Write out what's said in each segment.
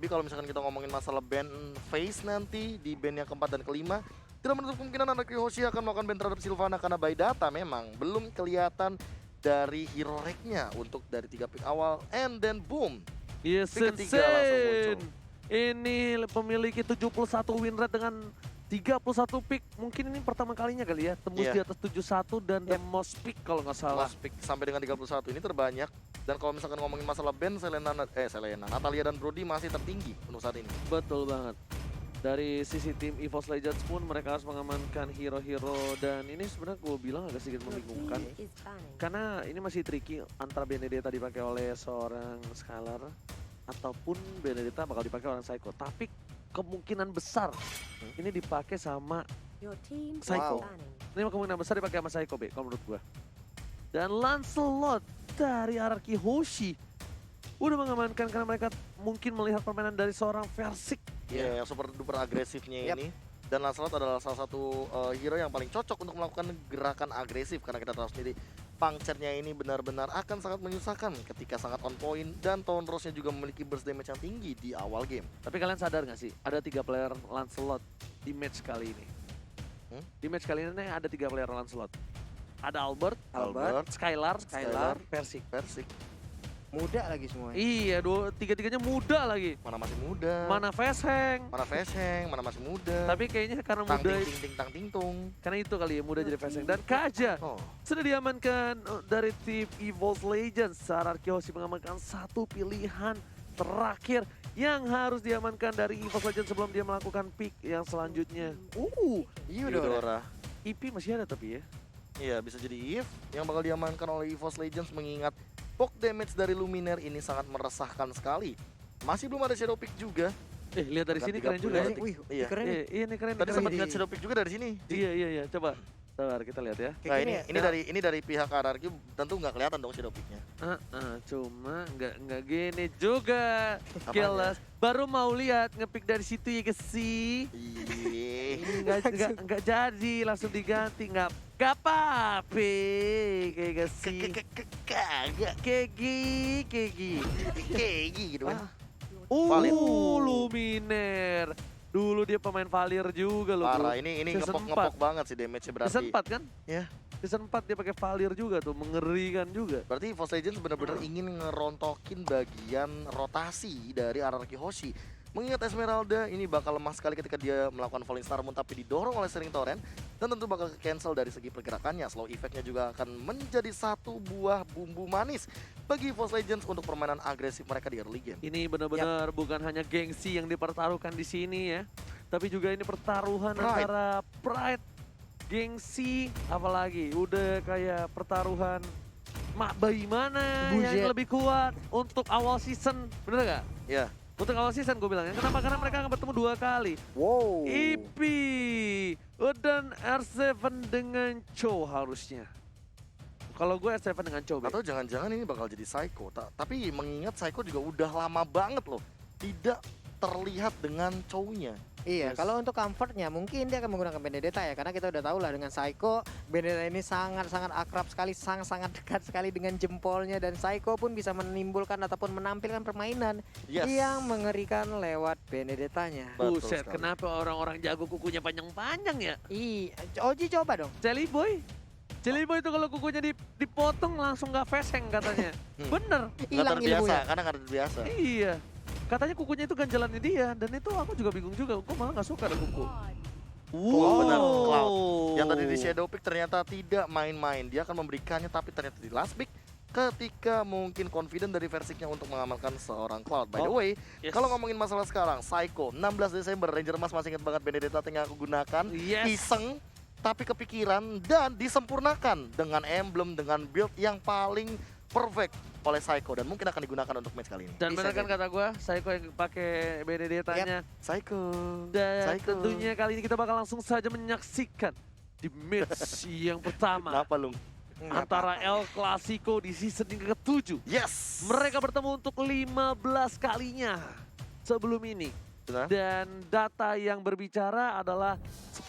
Tapi kalau misalkan kita ngomongin masalah band phase nanti di band yang keempat dan kelima, tidak menutup kemungkinan Anarchy Hoshi akan melakukan band terhadap Sylvana karena by data memang belum kelihatan dari hero rank-nya untuk dari 3 pick awal and then boom. Iya, Pick ketiga langsung muncul. Ini memiliki 71 win rate dengan 31 pick. Mungkin ini pertama kalinya kali ya tembus Iya. di atas 71 dan the most pick kalau nggak salah. Last pick sampai dengan 31 ini terbanyak. Dan kalau misalkan ngomongin masalah band, Selena, Natalia dan Brody masih tertinggi untuk saat ini. Betul banget. Dari sisi tim EVOS Legends pun mereka harus mengamankan hero-hero dan ini sebenarnya gue bilang agak sedikit membingungkan. Karena ini masih tricky antara Benedetta dipakai oleh seorang Skylar ataupun Benedetta bakal dipakai orang Psycho. Tapi kemungkinan besar ini dipakai sama Psycho. Ini kemungkinan besar dipakai sama Psycho, kalau menurut gue. Dan Lancelot dari Anarchy Hoshi udah mengamankan karena mereka mungkin melihat permainan dari seorang Versik. Yang super duper agresifnya ini. Dan Lancelot adalah salah satu hero yang paling cocok untuk melakukan gerakan agresif. Karena kita tahu sendiri puncture-nya ini benar-benar akan sangat menyusahkan ketika sangat on point. Dan Tone Rose-nya juga memiliki burst damage yang tinggi di awal game. Tapi kalian sadar gak sih, ada 3 player Lancelot di match kali ini. Di match kali ini ada 3 player Lancelot. Ada Albert, Skylar, Versik. Muda lagi semua. Iya, tiga-tiganya muda lagi. Mana masih muda. Mana Fesheng. Mana Fesheng, mana masih muda. Tapi kayaknya karena tang muda, ting ting tang ting tung. karena itu kali ya muda jadi Fesheng. Dan Kaja sudah diamankan dari tim EVOS Legends. Anarchy Hoshi mengamankan satu pilihan terakhir yang harus diamankan dari EVOS Legends sebelum dia melakukan pick yang selanjutnya. Eudora. EP masih ada tapi ya. Iya, bisa jadi Eve yang bakal diamankan oleh EVOS Legends mengingat poke damage dari Luminaire ini sangat meresahkan sekali. Masih belum ada Shadow Pick juga. Lihat dari sini keren 30 juga ya. detik. Wih, Iya. keren nih. Iya, ini keren. Tadi keren. sempat lihat Shadow Pick juga dari sini. Iya. Coba. Bentar, kita lihat ya. Nah, Kayak ini dari pihak Anarchy tentu nggak kelihatan dong Shadow Pick-nya. Cuma nggak gini juga. Apanya? Kelas. Baru mau lihat ngepick dari situ ya sih. Iya. Nggak jadi, langsung diganti. Nggak apa-apa. Kayak sih. Kagak. Kegi. Gitu kan. Valir. Valir. Luminer. Dulu dia pemain Valir juga loh. Parah, bro. ini Season ngepok banget sih damage-nya berarti. Season 4 kan? Ya. Season 4 dia pakai Valir juga tuh, mengerikan juga. Berarti EVOS Legends benar-benar ingin ngerontokin bagian rotasi dari Anarchy Hoshi. Mengingat Esmeralda ini bakal lemah sekali ketika dia melakukan Falling Star Moon tapi didorong oleh Searing Torrent dan tentu bakal cancel dari segi pergerakannya. Slow effect-nya juga akan menjadi satu buah bumbu manis bagi EVOS Legends untuk permainan agresif mereka di early game. Ini benar-benar bukan hanya gengsi yang dipertaruhkan di sini ya, tapi juga ini pertaruhan antara pride, gengsi, apalagi udah kayak pertaruhan bagaimana yang lebih kuat untuk awal season, bener gak? Ya. Untuk awal season gue bilang ya, kenapa? Karena mereka akan bertemu 2 kali. Wow. EP dan R7 dengan Cho harusnya. Kalau gue R7 dengan Cho. Atau jangan-jangan ini bakal jadi Psycho. Tapi mengingat Psycho juga udah lama banget loh tidak terlihat dengan Chow-nya. Iya, kalau untuk comfortnya mungkin dia akan menggunakan Benedetta ya, karena kita udah tahu lah dengan Psycho, Benedetta ini sangat-sangat akrab sekali, sangat-sangat dekat sekali dengan jempolnya, dan Psycho pun bisa menimbulkan ataupun menampilkan permainan yang mengerikan lewat Benedettanya. Buset, kenapa orang-orang jago kukunya panjang-panjang ya? Oji coba dong. Jelly Boy itu kalau kukunya dipotong langsung gak feseng katanya. Bener. Nggak terbiasa, karena nggak terbiasa. Iya. Katanya kukunya itu ganjalannya dia, dan itu aku juga bingung juga. Gue malah gak suka ada kuku. Benar, Cloud. Yang tadi di Shadow Pick ternyata tidak main-main. Dia akan memberikannya, tapi ternyata di last pick ketika mungkin confident dari Versiknya untuk mengamalkan seorang Cloud. By the way, kalau ngomongin masalah sekarang, Psycho, 16 Desember, Ranger Mas masih ingat banget Benedetta yang aku gunakan. Iseng, tapi kepikiran dan disempurnakan dengan emblem, dengan build yang paling perfect oleh Psycho dan mungkin akan digunakan untuk match kali ini. Dan benar kan kata gue, Psycho yang pakai Benedettanya. Psycho. Dan tentunya kali ini kita bakal langsung saja menyaksikan di match yang pertama. Kenapa lu? Antara El Clasico di season yang ke-7. Yes! Mereka bertemu untuk 15 kalinya sebelum ini. Dan data yang berbicara adalah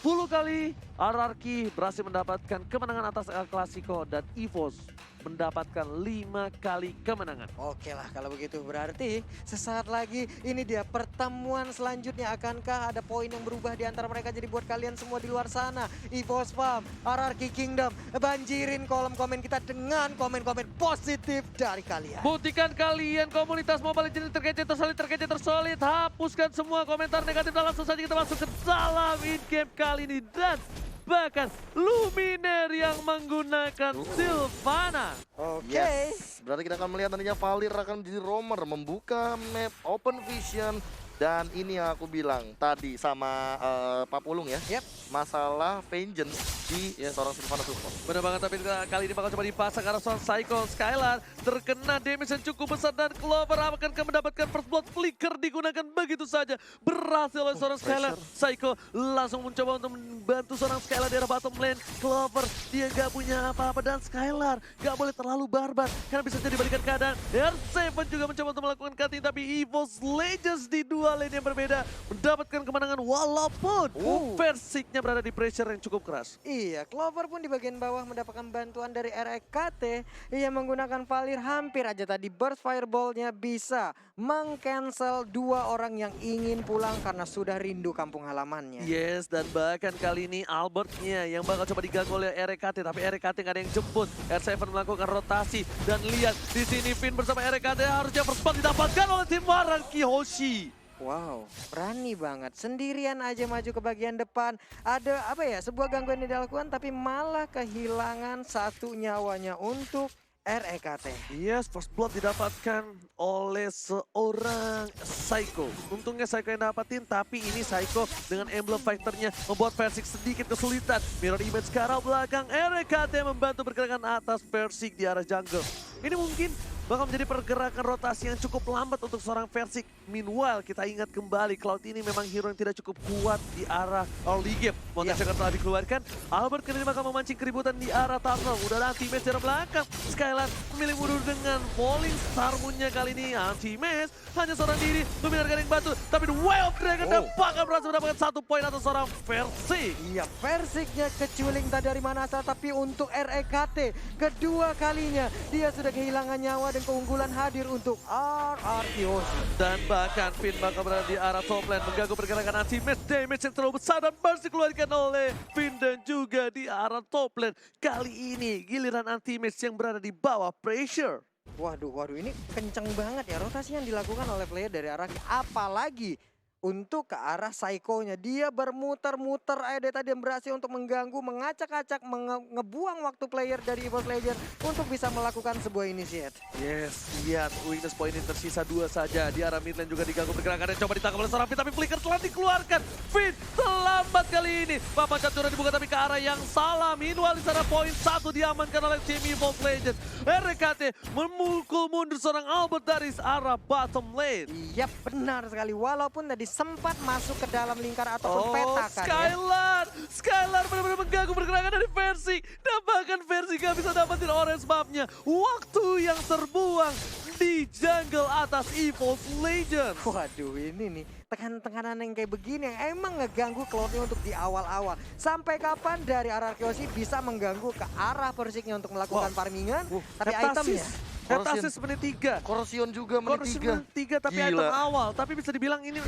10 kali Anarchy berhasil mendapatkan kemenangan atas El Clasico dan EVOS mendapatkan 5 kali kemenangan. Oke lah kalau begitu berarti sesaat lagi ini dia pertemuan selanjutnya. Akankah ada poin yang berubah di antara mereka? Jadi buat kalian semua di luar sana, EVOS Farm, RRQ Kingdom, banjirin kolom komen kita dengan komen-komen positif dari kalian. Buktikan kalian komunitas Mobile Legends terkece tersolid. Hapuskan semua komentar negatif dan langsung saja kita masuk ke dalam in-game kali ini. Dan bahkan Luminaire yang menggunakan Sylvana. Oke. Yes, berarti kita akan melihat nantinya Valir akan menjadi roamer, membuka map Open Vision. Dan ini yang aku bilang tadi sama Pak Pulung ya, masalah vengeance di seorang Sylvana support. Bener banget, tapi kali ini bakal coba dipasang karena seorang Psycho Skylar terkena damage yang cukup besar dan Clover akan mendapatkan first blood. Flicker digunakan begitu saja, berhasil oleh seorang Skylar. Psycho langsung mencoba untuk membantu seorang Skylar di arah bottom lane. Clover dia gak punya apa-apa dan Skylar gak boleh terlalu barbar karena bisa jadi balikan keadaan. R7 juga mencoba untuk melakukan cutting, tapi EVOS Legends di dua lane yang berbeda mendapatkan kemenangan walaupun Versiknya berada di pressure yang cukup keras. Iya, Clover pun di bagian bawah mendapatkan bantuan dari REKT. Ia menggunakan Valir, hampir aja tadi burst fireball-nya bisa meng-cancel dua orang yang ingin pulang karena sudah rindu kampung halamannya. Yes, dan bahkan kali ini Albertnya yang bakal coba diganggu oleh REKT, tapi REKT nggak ada yang jemput. R7 melakukan rotasi dan lihat di sini Finn bersama REKT harusnya first blood didapatkan oleh tim RRQ Hoshi. Wow, berani banget. Sendirian aja maju ke bagian depan. Ada apa ya, sebuah gangguan yang dilakukan tapi malah kehilangan satu nyawanya untuk REKT. Yes, first blood didapatkan oleh seorang Psycho. Untungnya Psycho yang dapatin, tapi ini Psycho dengan emblem fighternya membuat Versik sedikit kesulitan. Mirror image ke arah belakang, REKT membantu pergerakan atas Versik di arah jungle. Ini mungkin bakal menjadi pergerakan rotasi yang cukup lambat untuk seorang Versik. Meanwhile, kita ingat kembali, Cloud ini memang hero yang tidak cukup kuat di arah early game. Montage yang telah dikeluarkan, Albert kini bakal memancing keributan di arah tunnel. Udah anti-match dari belakang. Skylar memilih mundur dengan falling star moon-nya kali ini. Anti-match, hanya seorang diri, meminarkan yang batu. Tapi The Way of Dragon bakal berhasil mendapatkan 1 poin atas seorang Versik. Iya, Versiknya keculing tak dari mana asal, tapi untuk REKT kedua kalinya dia sudah kehilangan nyawa dan keunggulan hadir untuk RRQ Hoshi. Dan bahkan Finn bakal berada di arah top lane mengganggu pergerakan anti-match. Damage yang terlalu besar dan burst dikeluarkan oleh Finn dan juga di arah top lane. Kali ini giliran anti-match yang berada di bawah pressure. Waduh, ini kenceng banget ya rotasi yang dilakukan oleh player dari arah, apalagi untuk ke arah Psycho-nya. Dia bermuter-muter aja tadi yang berhasil untuk mengganggu, mengacak-acak, ngebuang waktu player dari EVOS Legends untuk bisa melakukan sebuah initiate. Yes, lihat weakness point ini tersisa 2 saja. Di arah mid lane juga diganggu pergerakannya. Coba ditangkap oleh seorang Finn, tapi flicker telah dikeluarkan. Finn terlambat kali ini. Papan Catura dibuka tapi ke arah yang salah. Meanwhile di sana poin 1 diamankan oleh tim EVOS Legends. RKT memukul mundur seorang Albert dari arah bottom lane. Iya benar sekali, walaupun tadi sempat masuk ke dalam lingkar ataupun peta kan Skylar! ya. Skylar benar-benar mengganggu pergerakan dari Versik. Dan bahkan Versik gak bisa dapetin orange buff-nya. Waktu yang terbuang di jungle atas EVOS Legends. Waduh, ini nih tekanan-tekanan yang kayak begini yang emang ngeganggu Cloud-nya untuk di awal-awal. Sampai kapan dari RRQ Hoshi bisa mengganggu ke arah Versiknya untuk melakukan farmingan, tapi itemnya Heptasis menit 3. Corrosion juga menit 3. Tapi Gila. item awal. Tapi bisa dibilang ini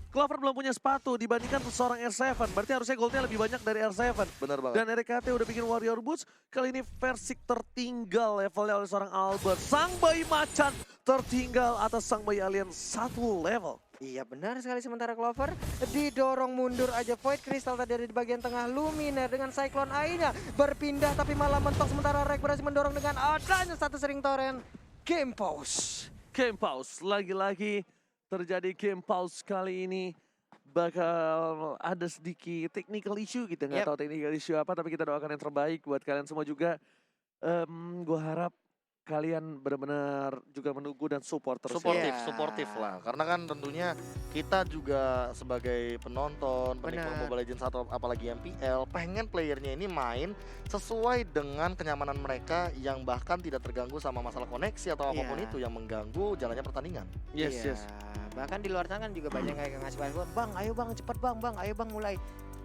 Clover belum punya sepatu dibandingkan seorang R7. Berarti harusnya goldnya lebih banyak dari R7. Benar banget. Dan RKT udah bikin Warrior Boots. Kali ini Versik tertinggal levelnya oleh seorang Albert. Sang bayi macan tertinggal atas sang bayi alien 1 level. Iya benar sekali, sementara Clover didorong mundur aja. Void Crystal tadi ada di bagian tengah. Luminaire dengan Cyclone AI-nya berpindah tapi malah mentok, sementara Rek berhasil mendorong dengan adanya satu sering torrent. Game pause. Game pause. Lagi-lagi terjadi game pause kali ini. Bakal ada sedikit technical issue, kita nggak tahu technical issue apa, tapi kita doakan yang terbaik buat kalian semua juga. Gue harap kalian benar-benar juga menunggu dan support terus. Suportif lah. Karena kan tentunya kita juga sebagai penonton, penikmat Mobile Legends atau apalagi MPL, pengen playernya ini main sesuai dengan kenyamanan mereka yang bahkan tidak terganggu sama masalah koneksi atau apapun itu yang mengganggu jalannya pertandingan. Yes. Bahkan di luar sana kan juga banyak kayak ngasih bantuan, bang ayo bang cepet bang, ayo bang mulai.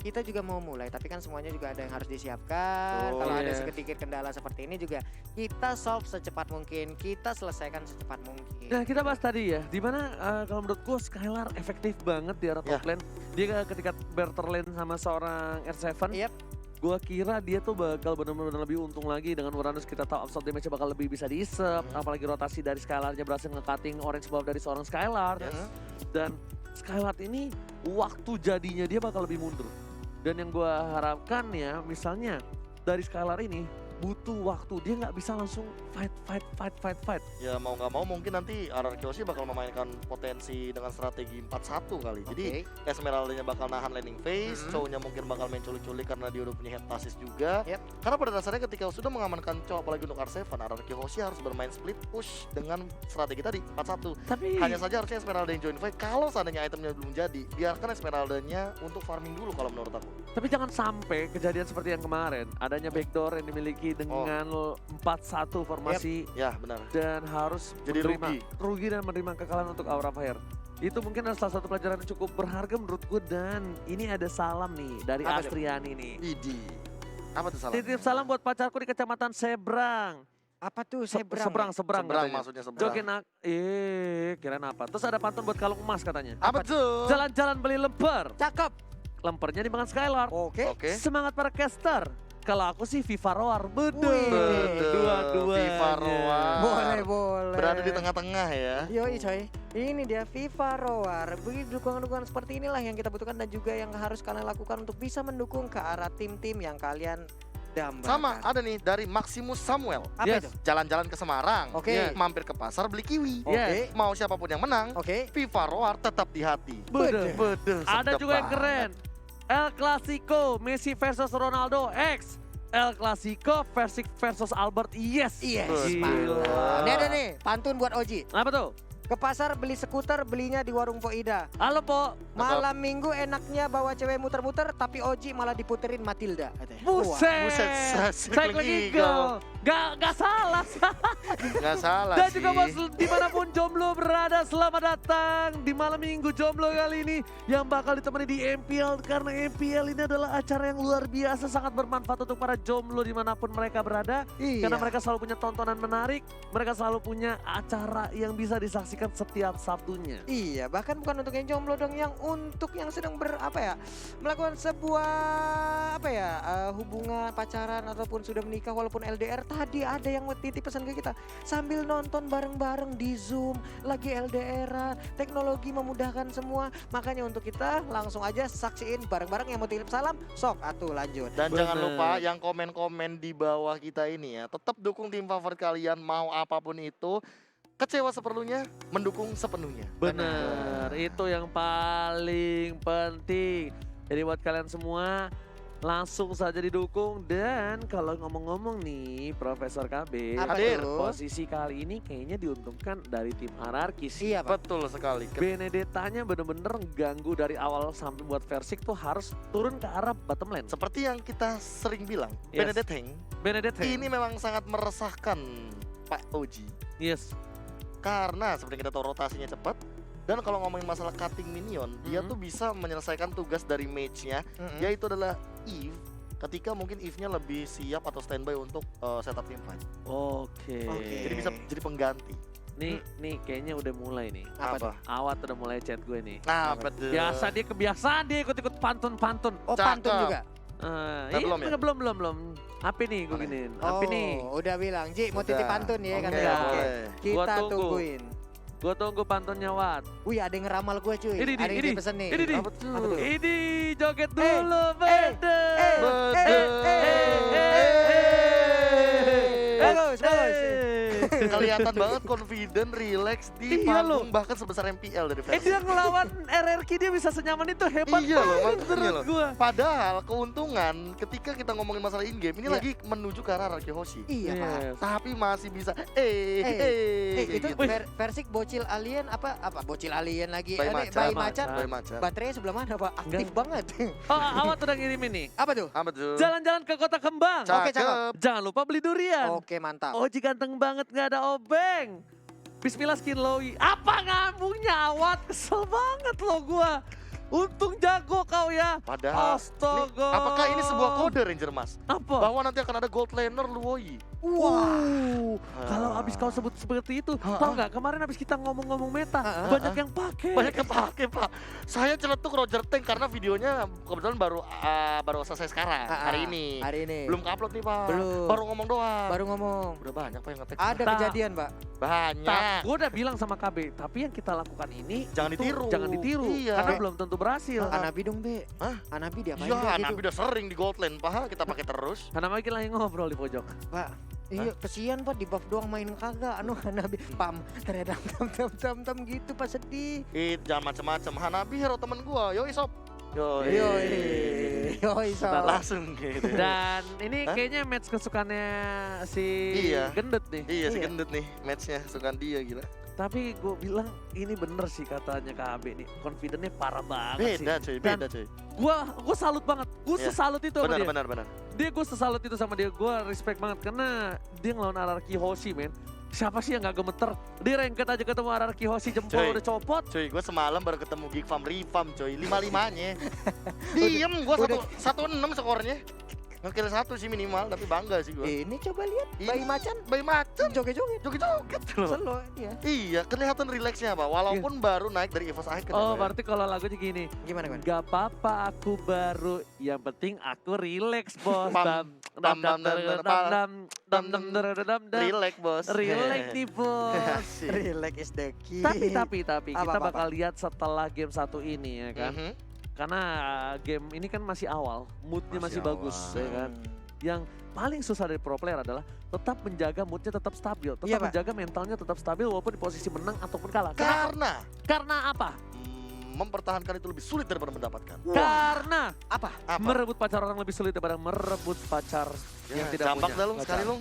kita juga mau mulai, tapi kan semuanya juga ada yang harus disiapkan. Betul. Kalau ada Yes. sedikit kendala seperti ini juga kita solve secepat mungkin, kita selesaikan secepat mungkin. Nah kita bahas tadi ya, dimana kalau menurut gue Skylar efektif banget di arah top Ya. lane. Dia ketika barter lane sama seorang R7, Yap. gue kira dia tuh bakal benar-benar lebih untung lagi dengan Uranus. Kita tahu absorb damage bakal lebih bisa diisep, apalagi rotasi dari Skylarnya berhasil nge-cutting orange buff dari seorang Skylar. Yes. Dan Skylar ini waktu jadinya dia bakal lebih mundur. Dan yang gue harapkan ya, misalnya dari Skylar ini butuh waktu, dia nggak bisa langsung fight. Ya mau nggak mau mungkin nanti RRQ sih bakal memainkan potensi dengan strategi 4-1 kali. Jadi Oke. Esmeralda-nya bakal nahan landing phase, Mhm. Chow-nya mungkin bakal main culik-culik karena dia udah punya head passes juga. Yep. Karena pada dasarnya ketika sudah mengamankan Chow apalagi untuk R7, RRQ Hoshi harus bermain split push dengan strategi tadi 4-1. Tapi Hanya saja harusnya Esmeralda yang join fight. Kalau seandainya itemnya belum jadi, biarkan Esmeralda-nya untuk farming dulu kalau menurut aku. Tapi jangan sampai kejadian seperti yang kemarin. Adanya backdoor yang dimiliki dengan 4-1 formasi Ya benar. dan harus Jadi menerima rugi dan menerima kekalahan untuk Aura Fire. Itu mungkin adalah salah satu pelajaran yang cukup berharga menurut gue. Dan ini ada salam nih dari Apa tuh? Astriani nih. Idi. Apa tuh salah? Titip salam buat pacarku di Kecamatan Seberang. Apa tuh seberang? Seberang Seberang katanya. maksudnya seberang. Jokin kirain apa? Terus ada pantun buat kalung emas katanya. Apa tuh? Jalan-jalan beli lemper. Cakep. Lempernya dimakan Skylar. Oke. Oke. Semangat para caster. Kalau aku sih Viva Roar. Betul. Wih. Dua-duanya. Viva Roar. Boleh. Berada di tengah-tengah ya. Yoi coy, ini dia FIFA Roar. Begitu dukungan-dukungan seperti inilah yang kita butuhkan dan juga yang harus kalian lakukan untuk bisa mendukung ke arah tim-tim yang kalian dambakan. Sama ada nih dari Maximus Samuel. Apa Yes. itu? Jalan-jalan ke Semarang. Oke. Mampir ke pasar beli kiwi. Oke. Yes. Mau siapapun yang menang, Oke. Viva Roar tetap di hati. Betul. Betul. Ada sedap juga yang banget. keren. El Clasico, Messi versus Ronaldo X. El Clasico versus Albert. Yes. Yes, Gila. mantap. Nih ada nih, pantun buat Oji. Apa tuh? Ke pasar beli skuter, belinya di warung Poida. Halo Po. Malam minggu enaknya bawa cewek muter-muter, tapi Oji malah diputerin Matilda. katanya. Buset. Buset, Cycling Eagle. Gak salah. Nggak salah Dan sih. juga bos dimanapun jomblo berada, selamat datang di malam minggu jomblo kali ini yang bakal ditemani di MPL. Karena MPL ini adalah acara yang luar biasa, sangat bermanfaat untuk para jomblo dimanapun mereka berada. Iya. Karena mereka selalu punya tontonan menarik, mereka selalu punya acara yang bisa disaksikan setiap Sabtunya. Iya, bahkan bukan untuk yang jomblo dong, yang untuk yang sedang melakukan sebuah hubungan pacaran ataupun sudah menikah walaupun LDR. Tadi ada yang titip pesan ke kita sambil nonton bareng-bareng di Zoom lagi LDRan. Teknologi memudahkan semua, makanya untuk kita langsung aja saksiin bareng-bareng. Yang mau titip salam, sok atuh lanjut. Dan Bener. jangan lupa yang komen-komen di bawah kita ini ya, tetap dukung tim favorit kalian mau apapun itu. Kecewa seperlunya, mendukung sepenuhnya. Bener, itu yang paling penting. Jadi buat kalian semua langsung saja didukung. Dan kalau ngomong-ngomong nih Profesor KB, Apa Hadir. tuh? posisi kali ini kayaknya diuntungkan dari tim hierarki sih. Iya, Pak. Betul sekali. Benedettanya bener-bener ganggu dari awal sampai buat Versik tuh harus turun ke arah bottom lane. Seperti yang kita sering bilang, Yes. Benedict Heng Benedetta ini memang sangat meresahkan Pak Oji. yes. Karena seperti kita tahu rotasinya cepat. Dan kalau ngomongin masalah cutting minion, dia tuh bisa menyelesaikan tugas dari mage-nya, Mm-mm. yaitu adalah Eve. Ketika mungkin Eve-nya lebih siap atau standby untuk setup team fight. Oke. Oke. Jadi bisa jadi pengganti. Nih kayaknya udah mulai nih. Apa tuh? Awat udah mulai chat gue nih. Nah, betul. Biasa dia kebiasaan dia ikut-ikut pantun-pantun. Oh, pantun Cakep. juga. Nah, belum ya? belum. Apa nih gue Mana? giniin? Oh, Apa nih? udah bilang, Ji mau titip Udah. pantun ya Oke, katanya. Oke. boleh. Gua Kita tunggu. tungguin. Gue tunggu pantunnya Wat. Wih, ada yang ngeramal gue cuy. Ini, ada yang ini, pesen nih. ini, Apa tuh? Apa tuh? Ini joget dulu, bedel. Bagus, bagus. Kelihatan banget confident, relax di Iya loh. panggung bahkan sebesar MPL dari versi. Dia ngelawan RRQ dia bisa senyaman itu hebat Iya loh, banget makanya menurut loh. gue. Padahal keuntungan ketika kita ngomongin masalah in game ini Iya. lagi menuju ke arah RRQ Hoshi. Iya, Pak. Tapi masih bisa Itu gitu. Versik bocil alien apa bocil alien lagi. Bayi Bayi macan. macan. Bayi macan. Baterainya sebelah mana, Pak? Aktif banget. Oh, Awat udah ngirimin nih. Apa tuh? Apa tuh? Jalan-jalan ke Kota Kembang. Oke, cakep. Cakep. Jangan lupa beli durian. Oke, mantap. Oji ganteng banget gak ada obeng. Bismillah skin Lowy. Apa ngambungnya Awat? Kesel banget lo gua. Untung jago kau ya. Padahal, Astaga. apakah ini sebuah kode Ranger Mas? Apa? Bahwa nanti akan ada gold laner Luoi. Wow. Ah. Kalau abis kau sebut seperti itu, Ah, tau ah. nggak kemarin abis kita ngomong-ngomong meta, Ah, ah, banyak ah. yang pakai. Banyak yang pakai Pak. Saya celetuk Roger Tank karena videonya kebetulan baru selesai sekarang hari ini. Hari ini. Belum upload nih Pak. Belum. Baru ngomong doang. Baru ngomong. Udah banyak Pak yang ngetek. Ada Tak. kejadian, Pak. Banyak. Gue udah bilang sama KB, tapi yang kita lakukan ini Jangan itu ditiru. jangan ditiru, Iya. karena belum tentu berhasil. Anabi dong, Be. Hah? Anabi diapain Iya, Be, gitu? Nabi udah sering di gold lane Pak. Kita pakai terus. Karena makin lagi ngobrol di pojok. Pak. Iya, kesian Pak, di buff doang main kagak. Hanabi pam, ternyata tam gitu Pak, sedih. Jangan macem-macem. Hanabi hero temen gua. Yoi sob. Yoi. Yoi, so. Langsung gitu. Dan ini Hah? kayaknya match kesukaannya si Iya. Gendut nih. Iya si Iya. gendut nih matchnya. Sukaan dia gila. Tapi gue bilang ini bener sih katanya KB nih. Confident-nya parah banget Beda sih. cuy, Dan beda cuy. Gue salut banget. Gue Iya. sesalut itu sama Benar, dia. benar. Gue sesalut itu sama dia. Gue respect banget karena dia ngelawan Ararki Hoshi, men. Siapa sih yang gak gemeter? Dia ranked aja ketemu Ararki Hoshi, jempol Cuy. udah copot. Cuy, gue semalam baru ketemu Geek Farm Refarm cuy, 5-5-nya. Diem, gue 1-6 skornya. Ngekill 1 sih minimal, tapi bangga sih gue. Ini coba lihat, bayi macan Bayi macan, joget-joget. joget-joget loh. Selo dia. Iya, kelihatan rileksnya Pak, walaupun baru naik dari EVOS Icon. Oh, ya, Pak. berarti kalau lagunya gini. Gimana, Gon? Gak apa-apa aku baru, yang penting aku relax bos. Pam, pam, pam, Relax bos. Relax nih bos. Asik. Relax is the key. Tapi Apa, kita apa, bakal lihat setelah game satu ini ya kan. Mhm. Karena game ini kan masih awal, moodnya masih bagus awal. ya kan. Yang paling susah dari pro player adalah tetap menjaga moodnya tetap stabil, tetap Iya, Pak. menjaga mentalnya tetap stabil walaupun di posisi menang ataupun kalah. Karena apa? mempertahankan itu lebih sulit daripada mendapatkan. Karena Apa? Apa? merebut pacar orang lebih sulit daripada merebut pacar yang tidak Jambak punya. dah lu sekali lu.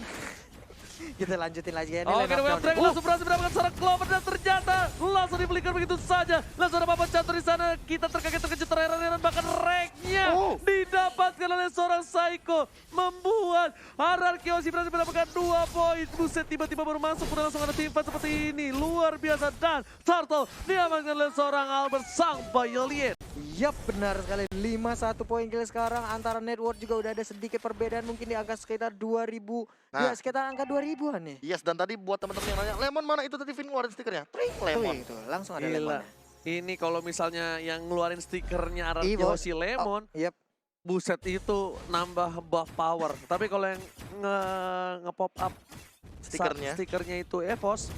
Kita lanjutin lagi ya. Oke, The Wave Dragon langsung berhasil mendapatkan seorang Clover dan ternyata langsung di-flicker begitu saja. Langsung ada papan catur di sana. Kita terkaget-terkejut terheran-heran bahkan ranknya didapatkan oleh seorang Psycho. Membuat Ararki Hoshi berhasil mendapatkan 2 poin. Buset, tiba-tiba baru masuk udah langsung ada tim fight seperti ini. Luar biasa dan Turtle diamankan oleh seorang Albert sang Violet. Yap, benar sekali. 5-1 poin kill sekarang. Antara network juga udah ada sedikit perbedaan. Mungkin di angka sekitar 2000. Ya, Nah. sekitar angka 2000-an nih. Yes, dan tadi buat teman-teman yang nanya, Lemon mana itu tadi Vin ngeluarin stikernya? Tring, Lemon. Tuh, langsung ada Gila. lemon. Ini kalau misalnya yang ngeluarin stikernya Ararki Evo. Hoshi Lemon. Yap. Buset itu nambah buff power. Tapi kalau yang nge-pop up stikernya itu EVOS,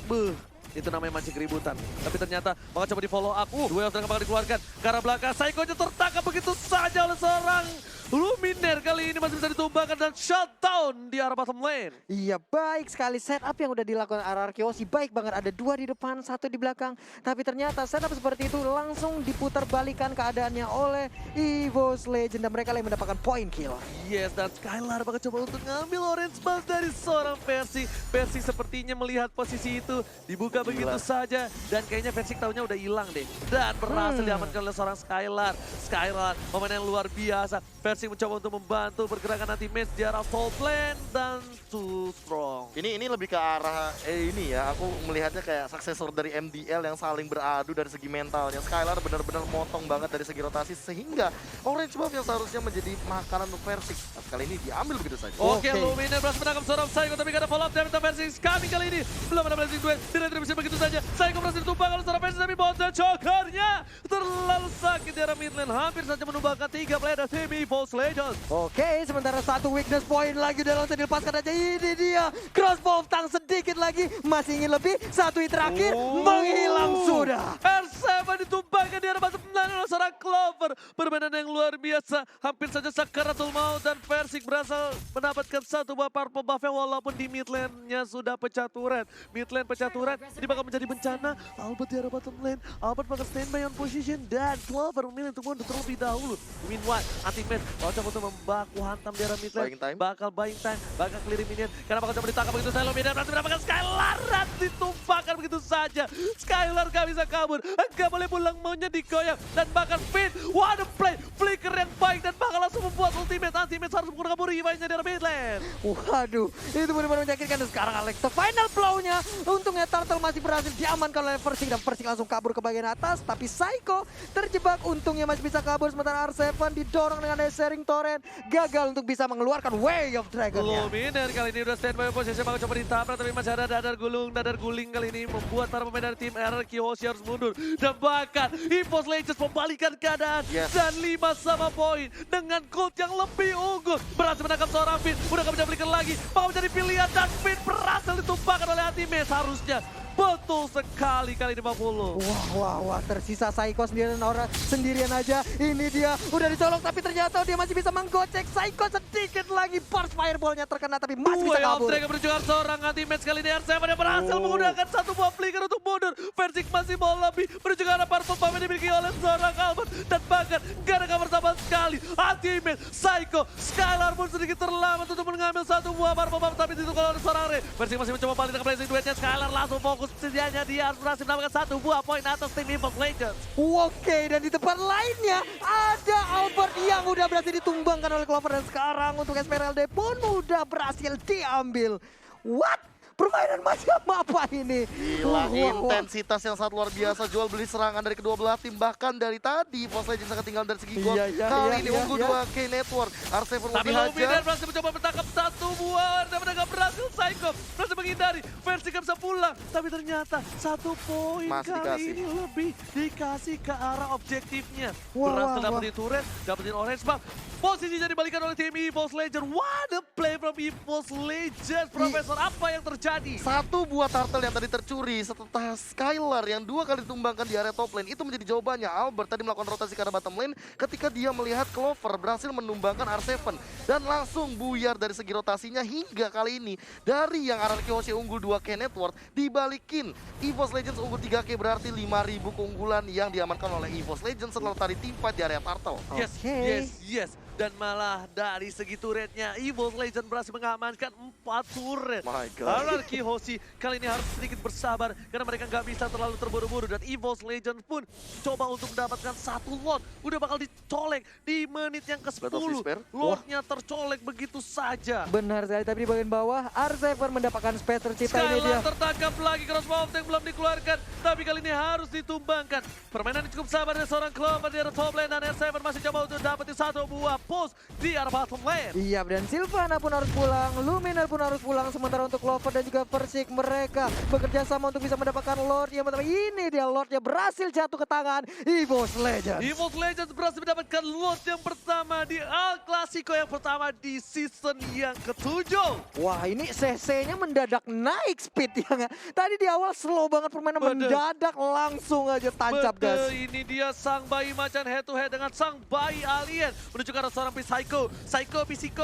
itu namanya mancing keributan. Tapi ternyata bakal coba di follow up. Dua yang bakal dikeluarkan ke arah belakang. Psycho-nya tertangkap begitu saja oleh seorang Luminer. Kali ini masih bisa ditumbangkan dan shutdown di arah bottom lane. Iya, baik sekali setup yang udah dilakukan Ararki Hoshi. Baik banget, ada 2 di depan, 1 di belakang. Tapi ternyata setup seperti itu langsung diputar balikan keadaannya oleh EVOS Legend. Dan mereka yang mendapatkan poin kill. Yes, dan Skylar bakal coba untuk ngambil orange buff dari seorang Percy. Percy sepertinya melihat posisi itu dibuka begitu saja. Dan kayaknya Percy tahunya udah hilang deh. Dan berhasil diamankan oleh seorang Skylar. Skylar, pemain yang luar biasa. Percy mencoba untuk membantu pergerakan anti-match di arah top lane dan too strong. Ini lebih ke arah ini ya, aku melihatnya kayak suksesor dari MDL yang saling beradu dari segi mentalnya. Skylar benar-benar motong banget dari segi rotasi sehingga orange buff yang seharusnya menjadi makanan untuk Versix kali ini diambil begitu saja. Oke, Luminer berhasil menangkap seorang Psycho tapi gak ada follow up dari Versix kami kali ini. Belum ada blessing duel, tidak bisa begitu saja. Psycho berhasil ditumbang oleh seorang Versix tapi botnya chokernya terlalu sakit di arah mid lane. Hampir saja menumbangkan 3 player dari tim EVOS Legends. Oke, sementara 1 weakness point lagi udah langsung dilepaskan aja. Ini dia, crossbow of tank sedikit lagi. Masih ingin lebih, 1 hit terakhir, menghilang sudah. R7 ditumbangkan di arah bottom lane oleh seorang Clover. Permainan yang luar biasa, hampir saja sakaratul maut dan Versix berhasil mendapatkan 1 buah purple buff-nya walaupun di mid lane-nya sudah pecah turret. Mid lane pecah turret, ini bakal menjadi bencana. Albert di arah bottom lane, Albert bakal standby on position dan Clover memilih untuk mundur terlebih dahulu. Meanwhile, anti-match bakal coba untuk membaku hantam di arah mid lane. Buying time. Bakal buying time, bakal clearing minion. Karena bakal coba ditangkap begitu saja. Luminer berhasil mendapatkan Skylar dan ditumpahkan begitu saja. Skylar gak bisa kabur, gak boleh pulang, maunya digoyang. Dan bahkan Fit. What a play. Flicker yang baik dan bakal langsung membuat ultimate. Anti-Mage harus menggunakan revive-nya dari mid lane. Waduh, itu benar-benar menyakitkan. Dan sekarang Alexa final blow-nya. Untungnya Turtle masih berhasil diamankan oleh Versing. Dan Versing langsung kabur ke bagian atas. Tapi Psycho terjebak. Untungnya masih bisa kabur. Sementara R7 didorong dengan sharing torrent. Gagal untuk bisa mengeluarkan Way of Dragon-nya. Luminer kali ini udah standby posisi bakal coba ditabrak. Tapi masih ada dadar guling kali ini. Membuat para pemain dari tim RRQ Hoshi harus mundur. Dan bahkan EVOS Legends membalikan keadaan. Dan 5 sama poin. Dengan gold yang lebih unggul. Berhasil menangkap seorang Fit. Udah gak bisa belikan lagi. Mau jadi pilihan dan Fit berhasil ditumpahkan oleh Anti-Mage seharusnya. Betul sekali kali 50. Wah, tersisa Psycho sendirian aja. Ini dia udah dicolok tapi ternyata dia masih bisa menggocek Psycho sedikit lagi. Burst fireball-nya terkena tapi masih bisa kabur. Mereka menunjukkan seorang Anti-Mage kali ini R7 yang berhasil menggunakan satu buah flicker untuk mundur. Versing masih mau lebih menunjukkan apa purple yang dimiliki oleh seorang Albert. Dan bahkan gak ada kabar sama sekali. Anti-Mage, Psycho, Skylar pun sedikit terlambat untuk mengambil satu buah purple tapi ditukar oleh seorang Ray. Versing masih mencoba balik dengan blazing duetnya. Skylar langsung fokus. Sedianya dia harus berhasil mendapatkan satu buah poin atas tim EVOS Legends. Oke, dan di tempat lainnya ada Albert yang udah berhasil ditumbangkan oleh Clover. Dan sekarang untuk Esmeralda pun udah berhasil diambil. What? Permainan macam apa ini? Gila, intensitas yang sangat luar biasa. Jual beli serangan dari kedua belah tim. Bahkan dari tadi EVOS Legends sangat tinggal dari segi gol. Kali ini unggul 2K Network. R7 tapi Luminer berhasil mencoba menangkap satu buah. Dan mereka berhasil Psycho. Berhasil menghindari. Versi gak bisa pulang. Tapi ternyata satu poin kali ini lebih dikasih ke arah objektifnya. Berhasil dapetin turret, dapetin orange buff. Posisinya dibalikan oleh tim EVOS Legends. What a play from EVOS Legends. Profesor, apa yang terjadi? Satu buah turtle yang tadi tercuri setelah Skylar yang 2 kali ditumbangkan di area top lane. Itu menjadi jawabannya. Albert tadi melakukan rotasi ke arah bottom lane ketika dia melihat Clover berhasil menumbangkan R7. Dan langsung buyar dari segi rotasinya hingga kali ini. Dari yang RRQ Hoshi unggul 2K network dibalikin. EVOS Legends unggul 3K berarti 5.000 keunggulan yang diamankan oleh EVOS Legends setelah tadi teamfight di area turtle. Yes. Dan malah dari segi turretnya EVOS Legends berhasil mengamankan 4 turret. My God. RRQ Hoshi kali ini harus sedikit bersabar karena mereka nggak bisa terlalu terburu-buru. Dan EVOS Legends pun coba untuk mendapatkan satu lot. Udah bakal dicolek di menit yang ke-10. Lotnya tercolek begitu saja. Benar sekali, tapi di bagian bawah R7 mendapatkan space tercipta. Ini dia. Tertangkap lagi, crossbow tank belum dikeluarkan. Tapi kali ini harus ditumbangkan. Permainan cukup sabar dari seorang Clover di arah top lane. Dan R7 masih coba untuk dapetin satu buah post di arah bottom lane. Iya, dan Sylvana pun harus pulang, Luminer pun harus pulang. Sementara untuk Clover dan juga Versing, mereka bekerja sama untuk bisa mendapatkan Lord yang pertama. Ini dia Lordnya berhasil jatuh ke tangan EVOS Legends. EVOS Legends berhasil mendapatkan Lord yang pertama di El Clasico yang pertama di season yang ke-7. Wah, ini CC-nya mendadak naik speed ya nggak? Tadi di awal slow banget permainan, mendadak langsung aja tancap gas. Ini dia sang bayi macan head to head dengan sang bayi alien. Menuju ke arah seorang Psycho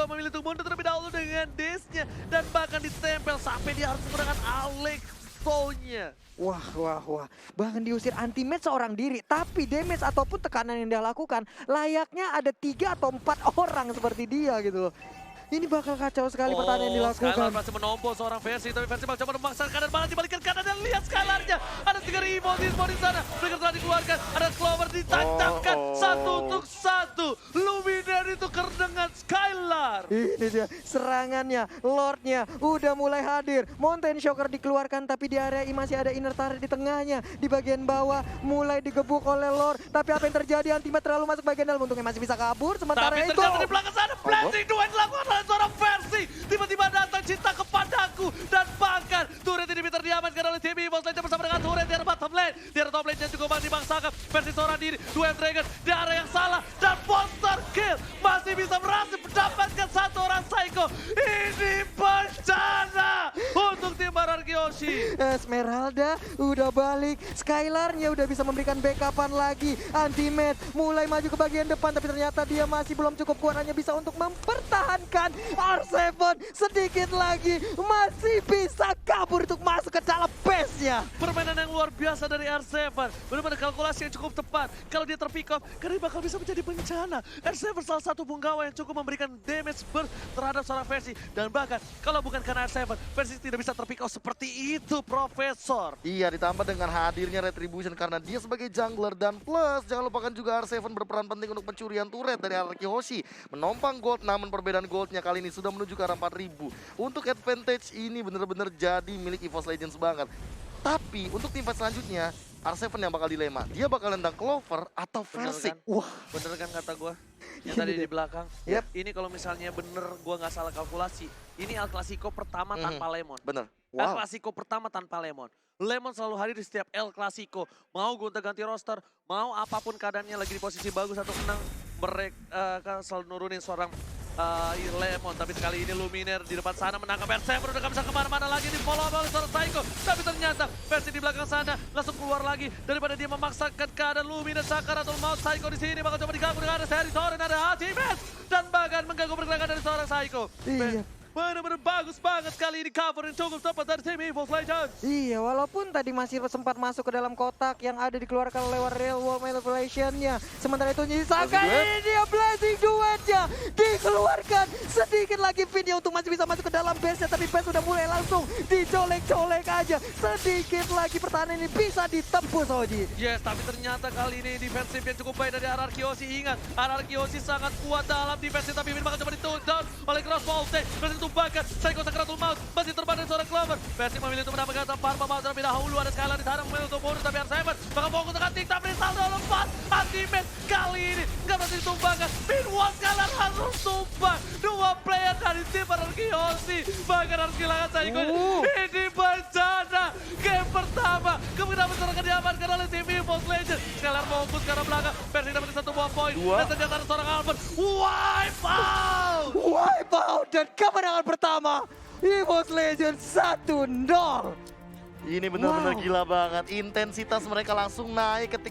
memilih untuk mundur terlebih dahulu dengan dash-nya. Dan bahkan ditempel sampai dia harus menggunakan Alex-nya. Wah. Bahkan diusir Anti-Mage seorang diri. Tapi damage ataupun tekanan yang dia lakukan layaknya ada 3 atau 4 orang seperti dia gitu loh. Ini bakal kacau sekali pertandingan yang dilakukan. Skylar berhasil menompo seorang Versi, tapi Versi coba memaksakan kanan malah dibalikan kanan dan lihat Skylarnya. Ada 3 EVOS di sana. Flicker telah dikeluarkan, ada Clover ditancapkan 1 untuk 1. Luminer ditukar dengan Skylar. Ini dia serangannya, Lordnya udah mulai hadir. Mountain Shocker dikeluarkan tapi di area ini masih ada inner turret di tengahnya. Di bagian bawah mulai digebuk oleh Lord. Tapi apa yang terjadi? Anti-Mage terlalu masuk bagian dalam, untungnya masih bisa kabur. Sementara tapi ternyata di belakang sana blessing duet dilakukan oleh seorang Versi. Tiba-tiba datang cinta kepadaku. Dan bahkan turret ini bisa diamankan oleh tim EVOS Legends bersama dengan turret di arah bottom lane. Di arah top lane-nya juga masih dibangsakan. Versi seorang diri, 2 Dragon di area yang salah. Dan monster kill masih bisa berhasil mendapatkan 1 orang Psycho. Ini bencana untuk tim RRQ Hoshi. Esmeralda udah balik, Skylarnya udah bisa memberikan backupan lagi. Anti-Mage mulai maju ke bagian depan tapi ternyata dia masih belum cukup kuat, hanya bisa untuk mempertahankan R7 sedikit lagi. Masih bisa kabur untuk masuk ke dalam pace-nya. Permainan yang luar biasa dari R7. Benar-benar kalkulasi yang cukup tepat. Kalau dia terpick off, karena dia bakal bisa menjadi bencana. R7 salah satu punggawa yang cukup memberikan damage burst terhadap seorang Versi. Dan bahkan kalau bukan karena R7, Versi tidak bisa terpick off seperti itu, Profesor. Iya, ditambah dengan hadirnya Retribution karena dia sebagai jungler. Dan plus, jangan lupakan juga R7 berperan penting untuk pencurian turret dari Araki Hoshi. Menompang gold, namun perbedaan goldnya kali ini sudah menuju ke arah 4000. Untuk advantage ini benar-benar jadi milik EVOS Legends banget. Tapi untuk tim fight selanjutnya, R7 yang bakal dilema. Dia bakal nendang Clover atau Versik. Wah, bener kan kata gue? Yang tadi di belakang. Yep. Ini kalau misalnya bener gue nggak salah kalkulasi, ini El Clasico pertama tanpa Lemon. Bener. El Clasico pertama tanpa Lemon. Lemon selalu hadir di setiap El Clasico. Mau gonta-ganti roster, mau apapun keadaannya lagi di posisi bagus atau menang, mereka selalu nurunin seorang Lemon. Tapi sekali ini Luminaire di depan sana menangkap R7, udah gak bisa kemana-mana lagi, di follow up oleh seorang Psycho. Tapi ternyata Versi di belakang sana langsung keluar lagi daripada dia memaksakan keadaan Luminaire sakaratul maut. Psycho di sini bakal coba diganggu dengan ada Seri Soren, ada Ultimate dan bahkan mengganggu pergerakan dari seorang Psycho. Iya. Benar-benar bagus banget kali ini cover yang cukup tepat dari tim EVOS Legends. Iya, walaupun tadi masih sempat masuk ke dalam kotak yang ada dikeluarkan lewat real world manipulation-nya. Sementara itu Nisaka ini dia blazing duetnya dikeluarkan. Sedikit lagi video untuk masih bisa masuk ke dalam base-nya, tapi base sudah mulai langsung dicolek-colek aja. Sedikit lagi pertahanan ini bisa ditembus, Oji. Yes, tapi ternyata kali ini defensif yang cukup baik dari Araki Hoshi. Ingat, Araki Hoshi sangat kuat dalam defensif, tapi ini bakal coba di-down oleh Cross Volte. Tumbangkan, Psycho sakaratul maut, masih terbang dari seorang Clover. Versi memilih untuk mendapatkan Parma Maut terlebih dahulu, ada Skylar di sana memilih untuk mundur, tapi R7 bakal fokus dengan TikTok, Saldo lepas, ultimate kali ini nggak berhasil ditumbangkan. Meanwhile, Skylar harus tumbang. Dua player dari tim Araki Hoshi, bahkan harus kehilangan Psycho. Ini bencana, game pertama, kemudian akan diamankan oleh tim EVOS Legends. Skylar fokus ke arah belakang, Versi dapat satu buah poin, dan ternyata ada seorang Alphen. Wipe out! Wipe out dan kemenangan pertama EVOS Legends 1-0. Ini benar-benar Wow. gila banget. Intensitas mereka langsung naik ketika